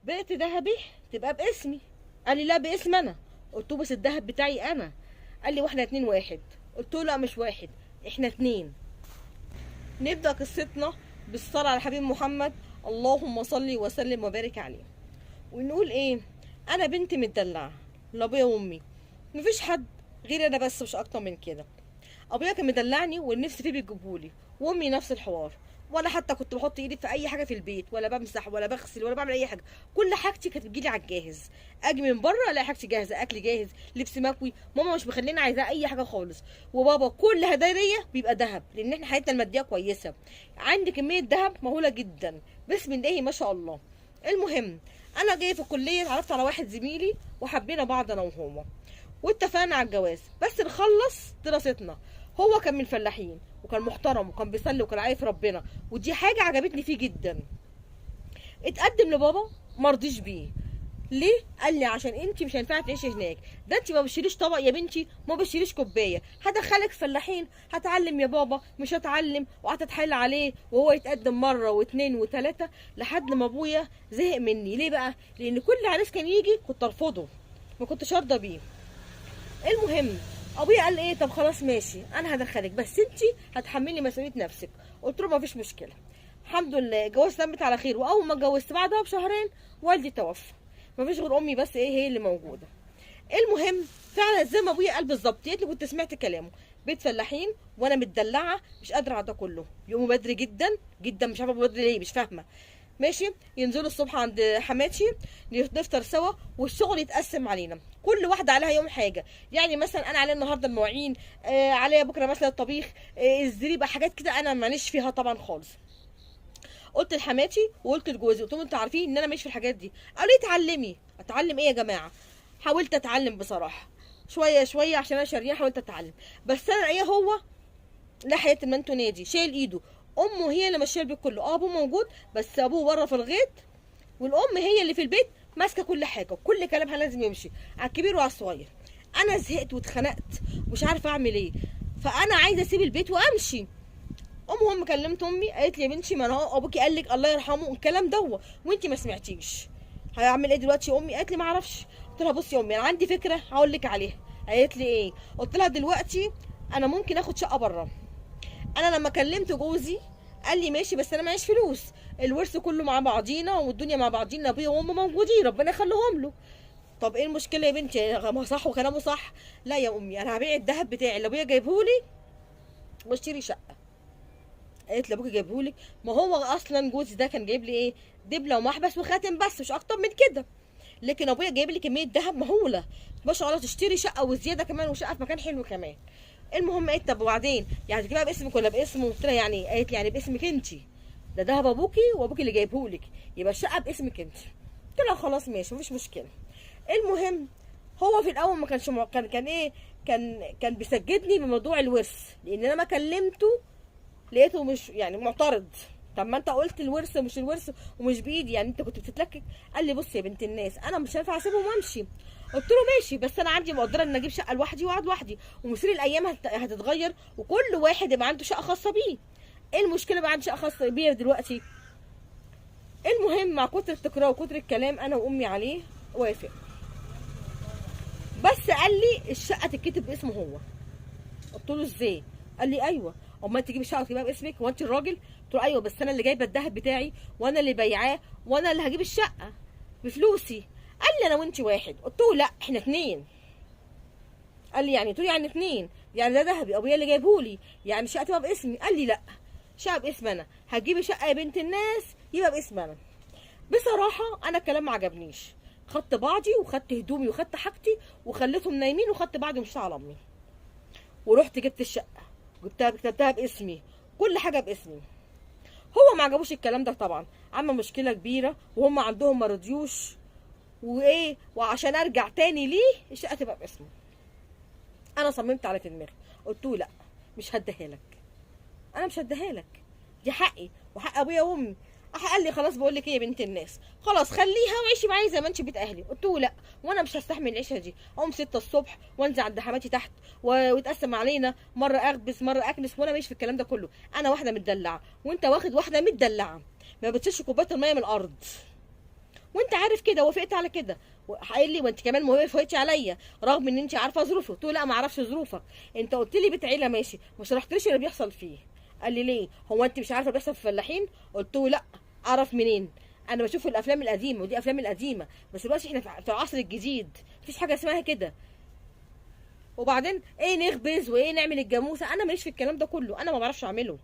بعت ذهبي تبقى باسمي. قال لي لا باسم انا. قلت له بس الذهب بتاعي انا. قال لي واحنا اتنين واحد. قلت له لا مش واحد، احنا اتنين. نبدأ قصتنا بالصلاة على حبيب محمد، اللهم صل وسلم وبارك عليه. ونقول ايه؟ انا بنت مدلعة لابويا وامي، مفيش حد غير انا بس، مش اكتر من كده. ابويا كان مدلعني والنفس فيه بيجيبهولي، وامي نفس الحوار. ولا حتى كنت بحط ايدي في اي حاجه في البيت، ولا بمسح ولا بغسل ولا بعمل اي حاجه. كل حاجتي كانت بتجيلي على الجاهز. اجي من بره الاقي حاجتي جاهزه، اكل جاهز، لبس مكوي. ماما مش مخليني عايزاه اي حاجه خالص. وبابا كل هدايا بيبقى ذهب، لان احنا حياتنا الماديه كويسه. عندي كميه ذهب مهوله جدا، بسم الله ما شاء الله. المهم، انا جايه في الكليه اتعرفت على واحد زميلي، وحبينا بعض انا وهو، واتفقنا على الجواز، بس نخلص دراستنا. هو كان من الفلاحين، وكان محترم، وكان بيصلي، وكان عارف ربنا، ودي حاجه عجبتني فيه جدا. اتقدم لبابا، مرضيش بيه. ليه؟ قال لي عشان انت مش هينفع تعيشي هناك، ده انت ما بتشيليش طبق يا بنتي، ما بتشيليش كوبايه، هدخلك فلاحين، هتعلم يا بابا، مش هتعلم، وهتتحايل عليه. وهو يتقدم مره واثنين وثلاثه، لحد ما ابويا زهق مني. ليه بقى؟ لان كل عريس كان يجي كنت ارفضه، ما كنتش ارضى بيه. المهم، ابويا قال ايه؟ طب خلاص ماشي، انا هدخلك، بس انت هتحملي مسؤوليه نفسك. قلت له ما فيش مشكله. الحمد لله الجواز تمت على خير، واول ما اتجوزت بعدها بشهرين والدي توفى. ما فيش غير امي بس، ايه هي اللي موجوده. المهم، فعلا زي ما ابويا قال بالظبط، يا ريتني كنت سمعت كلامه. بيت فلاحين وانا متدلعه، مش قادره على ده كله. يومه بدري جدا جدا، مش عارفه بدري ليه، مش فاهمه. ماشي، ينزلوا الصبح عند حماتي، نفطر سوا، والشغل يتقسم علينا، كل واحده عليها يوم حاجه. يعني مثلا انا عليا النهارده المواعين، عليا بكره مثلا الطبيخ، الزريبه، حاجات كده انا ماليش فيها طبعا خالص. قلت لحماتي وقلت لجوزي، قلت لهم انتوا عارفين ان انا ماليش في الحاجات دي. قالوا لي اتعلمي. اتعلم ايه يا جماعه؟ حاولت اتعلم بصراحه، شويه شويه، عشان انا شريان حاولت اتعلم. بس انا ايه، هو ناحيه ما انتوا نادي شايل ايده، امه هي اللي ماشيه البيت كله. ابوه موجود بس ابوه بره في الغيط، والام هي اللي في البيت ماسكه كل حاجه، وكل كلامها لازم يمشي على الكبير وعلى الصغير. انا زهقت واتخنقت، ومش عارفه اعمل ايه، فانا عايزه اسيب البيت وامشي. هم كلمت امي، قالت لي يا بنتي ما انا ابوكي قال لك الله يرحمه الكلام ده، وانت ما سمعتيش. هيعمل ايه دلوقتي يا امي؟ قالت لي ما اعرفش. قلت لها بصي يا امي، انا عندي فكره هقول لك عليها. قالت لي ايه؟ قلت لها دلوقتي انا ممكن اخد شقه بره. انا لما كلمت جوزي قال لي ماشي، بس انا معيش فلوس. الورث كله مع بعضينا، والدنيا مع بعضينا، ابويا وامي موجودين، ربنا يخليهم له. طب ايه المشكله يا بنتي؟ ما صح وكلامه صح. لا يا امي، انا هبيع الذهب بتاعي اللي ابويا جايبهولي واشتري شقه. قالت لي ابوكي جايبهولك؟ ما هو اصلا جوزي ده كان جايب لي ايه؟ دبله ومحبس وخاتم، بس مش اكتر من كده. لكن ابويا جايب لي كميه ذهب مهوله، ما شاء الله، تشتري شقه وزياده كمان، وشقه في مكان حلو كمان. المهم قالت طب وبعدين يعني تجيبها باسمك ولا باسمه؟ قلت لها يعني إيه؟ قالت لي يعني باسمك انت، ده ذهب ابوكي وابوكي اللي جايبهولك، يبقى الشقه باسمك انت. قلت لها خلاص ماشي، مفيش مشكله. المهم، هو في الاول ما كانش كان ايه، كان بيسجدني بموضوع الورث، لان انا ما كلمته لقيته مش يعني معترض. طب ما انت قلت الورث مش الورث ومش بايدي، يعني انت كنت بتتلكك. قال لي بص يا بنت الناس، انا مش هينفع اسيبهم وامشي. قلت له ماشي، بس انا عندي مقدره ان اجيب شقه لوحدي واقعد لوحدي، ومصير الايام هتتغير، وكل واحد يبقى عنده شقه خاصه بيه. ايه المشكله بقى عندي شقه خاصه بيا دلوقتي؟ المهم، مع كتر التكرار وكتر الكلام انا وامي عليه، وافق. بس قال لي الشقه تتكتب باسمه هو. قلت له ازاي؟ قال لي ايوه، امال تجيبي شقه وتجيبها باسمك؟ هو انت الراجل؟ قلت له ايوه، بس انا اللي جايبه الذهب بتاعي، وانا اللي بايعاه، وانا اللي هجيب الشقه بفلوسي. قال لي انا وانت واحد. قلت له لا، احنا اتنين. قال لي يعني؟ قلت له يعني اتنين، يعني ده ذهبي ابويا اللي جايبهولي، يعني الشقه تبقى باسمي. قال لي لا، شقه باسم انا. هتجيبي شقه يا بنت الناس يبقى باسم انا. بصراحه انا الكلام ما عجبنيش. خدت بعضي وخدت هدومي وخدت حاجتي وخليتهم نايمين، وخدت بعضي ومشيت على امي، ورحت جبت الشقه، جبتها كتبتها باسمي، كل حاجه باسمي. هو ما عجبوش الكلام ده طبعا، عمل مشكله كبيره، وهم عندهم ما رضيوش، وايه، وعشان ارجع تاني ليه الشقه تبقى باسمه. انا صممت على في دماغي، قلت له لا، مش هديها لك، انا مش هديها لك، دي حقي وحق ابويا وامي. قال لي خلاص، بقول لك ايه يا بنت الناس، خلاص خليها وعيشي معايا زي ما انت بيت اهلي. قلت له لا، وانا مش هستحمل العيشه دي، اقوم 6 الصبح وانزل عند حماتي تحت ويتقسم علينا، مره اخبز مره اكنس، وانا ماشي في الكلام ده كله. انا واحده متدلعه، وانت واخد واحده متدلعه، ما بتشيلش كوبايه الميه من الارض، وانت عارف كده، وافقت على كده. قال لي وانت كمان ما وافقتش عليا رغم ان انت عارفه ظروفي. قلت له لا ما اعرفش ظروفك، انت قلت لي بيت عيله ماشي، ما شرحتليش اللي بيحصل فيه. قال لي ليه، هو انت مش عارفه اللي بيحصل في الفلاحين؟ قلت له لا، اعرف منين؟ انا بشوف الافلام القديمه، ودي افلام القديمه، بس دلوقتي احنا في العصر الجديد، مفيش حاجه اسمها كده. وبعدين ايه نخبز وايه نعمل الجاموسه، انا ماليش في الكلام ده كله، انا ما بعرفش اعمله.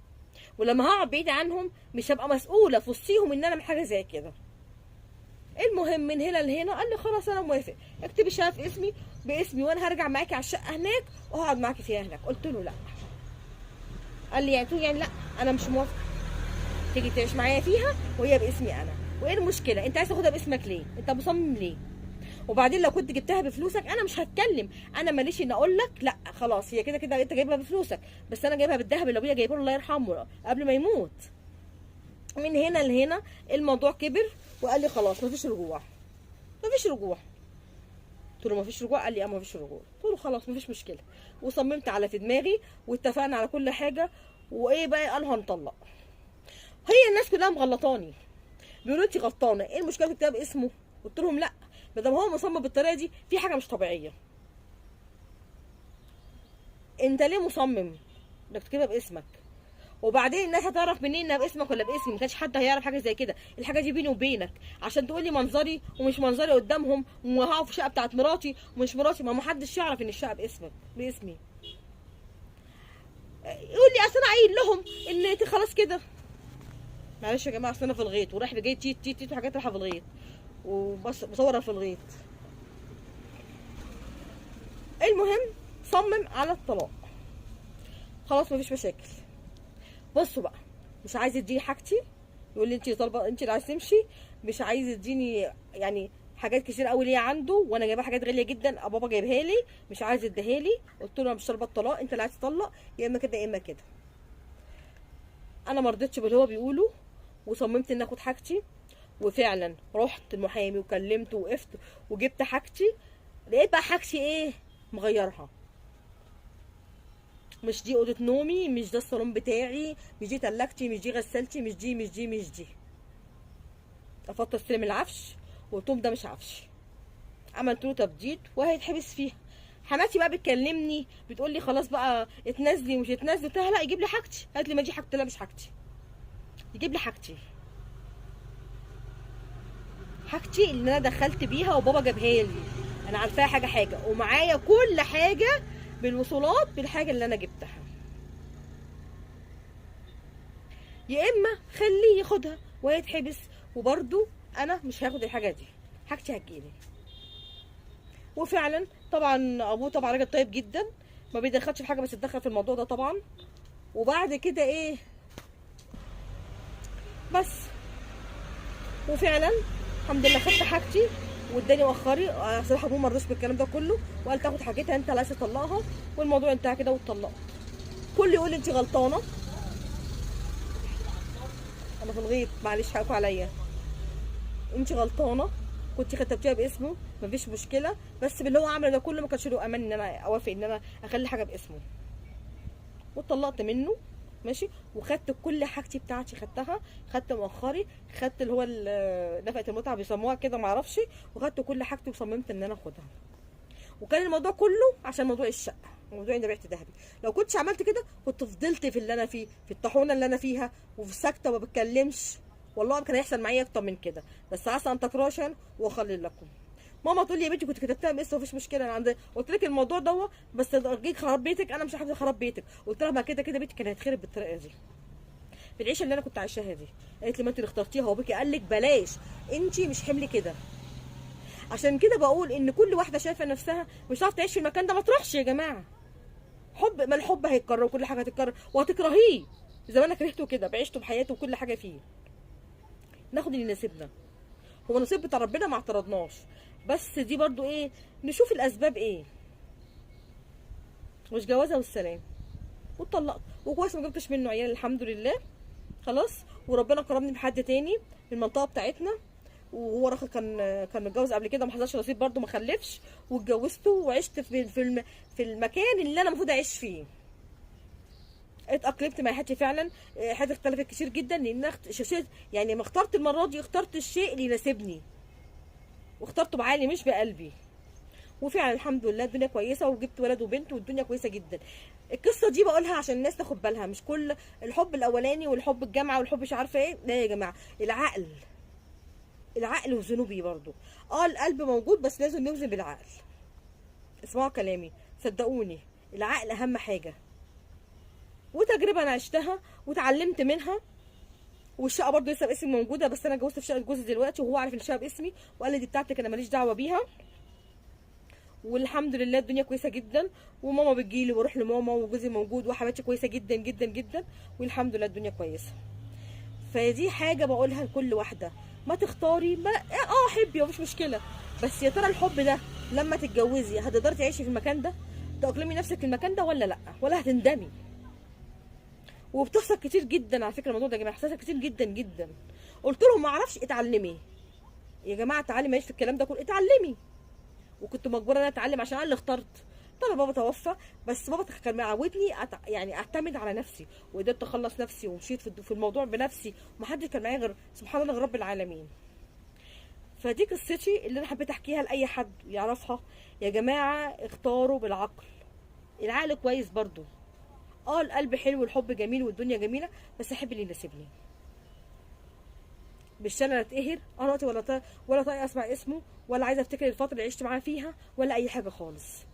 ولما هقعد بعيد عنهم مش هبقى مسؤوله في وسطيهم ان انا من حاجه زي كده. المهم من هنا لهنا قال لي خلاص انا موافق، اكتبي الشقه في اسمي باسمي، وانا هرجع معاكي على الشقه هناك وهقعد معاكي فيها هناك. قلت له لا. قال لي يعني لا انا مش موافقه تيجي تعيش معايا فيها وهي باسمي انا. وايه المشكله، انت عايز تاخدها باسمك ليه؟ انت مصمم ليه؟ وبعدين لو كنت جبتها بفلوسك انا مش هتكلم، انا ماليش ان اقول لك لا خلاص هي كده كده انت جايبها بفلوسك، بس انا جايبها بالذهب اللي ابويا جايبه له الله يرحمه قبل ما يموت. من هنا لهنا الموضوع كبر، وقال لي خلاص مفيش رجوع. مفيش رجوع. قلت له مفيش رجوع؟ قال لي اه مفيش رجوع. قلت له خلاص مفيش مشكله، وصممت على في دماغي واتفقنا على كل حاجه. وايه بقى، قال هنطلق. هي الناس كلها مغلطاني، بيقولوا انت غلطانه، ايه المشكله في كتاب اسمه؟ قلت لهم لا، ما دام هو مصمم بالطريقه دي في حاجه مش طبيعيه. انت ليه مصمم انك تكتبها باسمك؟ وبعدين الناس هتعرف منين انها باسمك ولا باسمي؟ ما كانش حد هيعرف حاجه زي كده، الحاجه دي بيني وبينك، عشان تقول لي منظري ومش منظري قدامهم، وهقف في الشقه بتاعت مراتي ومش مراتي، ما حدش يعرف ان الشقه باسمك باسمي. يقول لي اصل انا قايل لهم ان انت خلاص كده. معلش يا جماعه اصل انا في الغيط ورايح جاي تيت تيت تيت وحاجات رايحه في الغيط وبس بصورها في الغيط. المهم صمم على الطلاق. خلاص مفيش مشاكل. بصوا بقى، مش عايز يديني حاجتي، يقول لي انت طالبه انت اللي عايز تمشي، مش عايز يديني يعني حاجات كتير قوي ليا عنده، وانا جايبه حاجات غاليه جدا بابا جايبها لي، مش عايز يديها لي. قلت له انا مش طالبه الطلاق، انت اللي عايز تطلق، يا اما كده يا اما كده. انا ما رضيتش باللي هو بيقوله، وصممت ان اخد حاجتي. وفعلا رحت المحامي وكلمته ووقفت وجبت حاجتي. لقيت بقى حاجتي ايه، مغيرها. مش دي اوضه نومي، مش ده الصالون بتاعي، مش دي تلاجتي، مش دي غسالتي، مش دي مش دي مش دي. رفضت استلم العفش وقلت لهم ده مش عفش. عملت له تبديد وهيتحبس فيها. حماتي بقى بتكلمني بتقول لي خلاص بقى اتنازلي ومش اتنازلي. قلت لها لا يجيب لي حاجتي. قالت لي ما دي حاجتي. لا مش حاجتي، يجيب لي حاجتي. حاجتي اللي انا دخلت بيها وبابا جابها لي، انا عارفاها حاجه حاجه، ومعايا كل حاجه بالوصولات بالحاجه اللي انا جبتها. يا اما خليه ياخدها ويتحبس، وبرده انا مش هاخد الحاجه دي، حاجتي هتجيلي. وفعلا طبعا ابوه طبعا راجل طيب جدا، ما بيدخلش في حاجه بس اتدخل في الموضوع ده طبعا. وبعد كده ايه بس، وفعلا الحمد لله خدت حاجتي واداني مؤخري. صراحه ابوه ما رضاش بالكلام ده كله، وقال تاخد حاجتها انت اللي عايز تطلقها، والموضوع انتهى كده واتطلقت. كل يقول لي انت غلطانه. انا في الغيط معلش حقكوا عليا، انت غلطانه، كنت كتبتيها باسمه مفيش مشكله، بس باللي هو عمله ده كله ما كانش له امان ان انا اوافق ان انا اخلي حاجه باسمه. واتطلقت منه ماشي، وخدت كل حاجتي بتاعتي، خدتها، خدت مؤخري، خدت اللي هو نفقه المتعه بيسموها كده معرفش، وخدت كل حاجتي وصممت ان انا اخدها. وكان الموضوع كله عشان موضوع الشقه، موضوع اني بعت ذهبي. لو كنتش عملت كده كنت فضلت في اللي انا فيه، في الطاحونه اللي انا فيها، وفي ساكته وما بتكلمش، والله كان هيحصل معايا اكتر من كده. بس عسى ان تكرهوا واخلي لكم. ماما تقول لي يا بنتي كنت كتبتها باسم مفيش مشكله، انا عندي قلت لك الموضوع ده بس جيت خرب بيتك، انا مش هحب اخرب بيتك. قلت لها ما كده كده بيتي كانت هتخرب بالطريقه دي، بالعيشه اللي انا كنت عايشاها دي. قالت لي ما انت اللي اخترتيها، وابوكي قال لك بلاش، انت مش حمل كده. عشان كده بقول ان كل واحده شايفه نفسها مش هتعرف تعيش في المكان ده ما تروحش يا جماعه. حب، ما الحب هيتكرر وكل حاجه هتتكرر وهتكرهيه زي ما انا كرهته كده بعيشته بحياته وكل حاجه فيه. ناخد اللي يناسبنا، هو نصيب بتاع ربنا ما اعترضناش، بس دي برضو ايه، نشوف الاسباب ايه. مش جوازه والسلام. واتطلقت، وكويس ما جبتش منه عيال الحمد لله. خلاص، وربنا كرمني بحد تاني من المنطقه بتاعتنا، وهو راجل كان متجوز قبل كده، ما حصلش نصيب برده ما خلفش، واتجوزته وعشت في المكان اللي انا المفروض اعيش فيه. اتأقلمت مع حياتي فعلا. حياتي اختلفت كتير جدا، لان يعني ما اخترت المره دي، اخترت الشيء اللي يناسبني. واخترته بعقلي مش بقلبي. وفعلا الحمد لله الدنيا كويسه، وجبت ولد وبنت والدنيا كويسه جدا. القصه دي بقولها عشان الناس تاخد بالها، مش كل الحب الاولاني والحب الجامعه والحب مش عارفه ايه. لا يا جماعه، العقل وذنوبي برضو. القلب موجود بس لازم نوزن بالعقل. اسمعوا كلامي، صدقوني، العقل اهم حاجه. وتجربه انا عشتها واتعلمت منها. والشقه برضو لسه باسمي موجوده، بس انا اتجوزت في شقه جوزي دلوقتي وهو عارف ان الشقه باسمي، وقال لي دي بتاعتك انا ماليش دعوه بيها. والحمد لله الدنيا كويسه جدا، وماما بتجيلي واروح لماما، وجوزي موجود، وحماتي كويسه جدا جدا جدا، والحمد لله الدنيا كويسه. فدي حاجه بقولها لكل واحده، ما تختاري، ما حبي مفيش مشكله، بس يا ترى الحب ده لما تتجوزي هتقدري تعيشي في المكان ده، تأقلمي نفسك في المكان ده ولا لا، ولا هتندمي. وبتحصل كتير جدا على فكره الموضوع ده يا جماعه، بتحصل كتير جدا جدا. قلت لهم ما اعرفش، اتعلمي يا جماعه، تعالي ماليش في الكلام ده كله، اتعلمي. وكنت مجبوره ان انا اتعلم عشان انا اللي اخترت. طبعا بابا توفى، بس بابا كان معودني يعني اعتمد على نفسي، وقدرت اخلص نفسي، ومشيت في الموضوع بنفسي، ومحدش كان معايا غير سبحان الله رب العالمين. فدي قصتي اللي انا حبيت احكيها لاي حد يعرفها. يا جماعه اختاروا بالعقل، العقل كويس برضو. القلب حلو والحب جميل والدنيا جميله، بس احب اللي يناسبني. مش انا اتقهر انا دلوقتي، ولا طايقه اسمع اسمه، ولا عايزه افتكر الفتره اللي عشت معاه فيها، ولا اي حاجه خالص.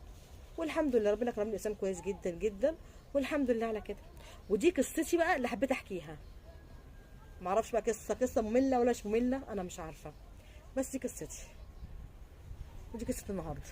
والحمد لله ربنا كرمني انسان كويس جدا جدا، والحمد لله على كده. ودي قصتي بقى اللي حبيت احكيها. معرفش بقى قصه ممله ولا مش ممله، انا مش عارفه، بس دي قصتي، ودي قصه النهارده.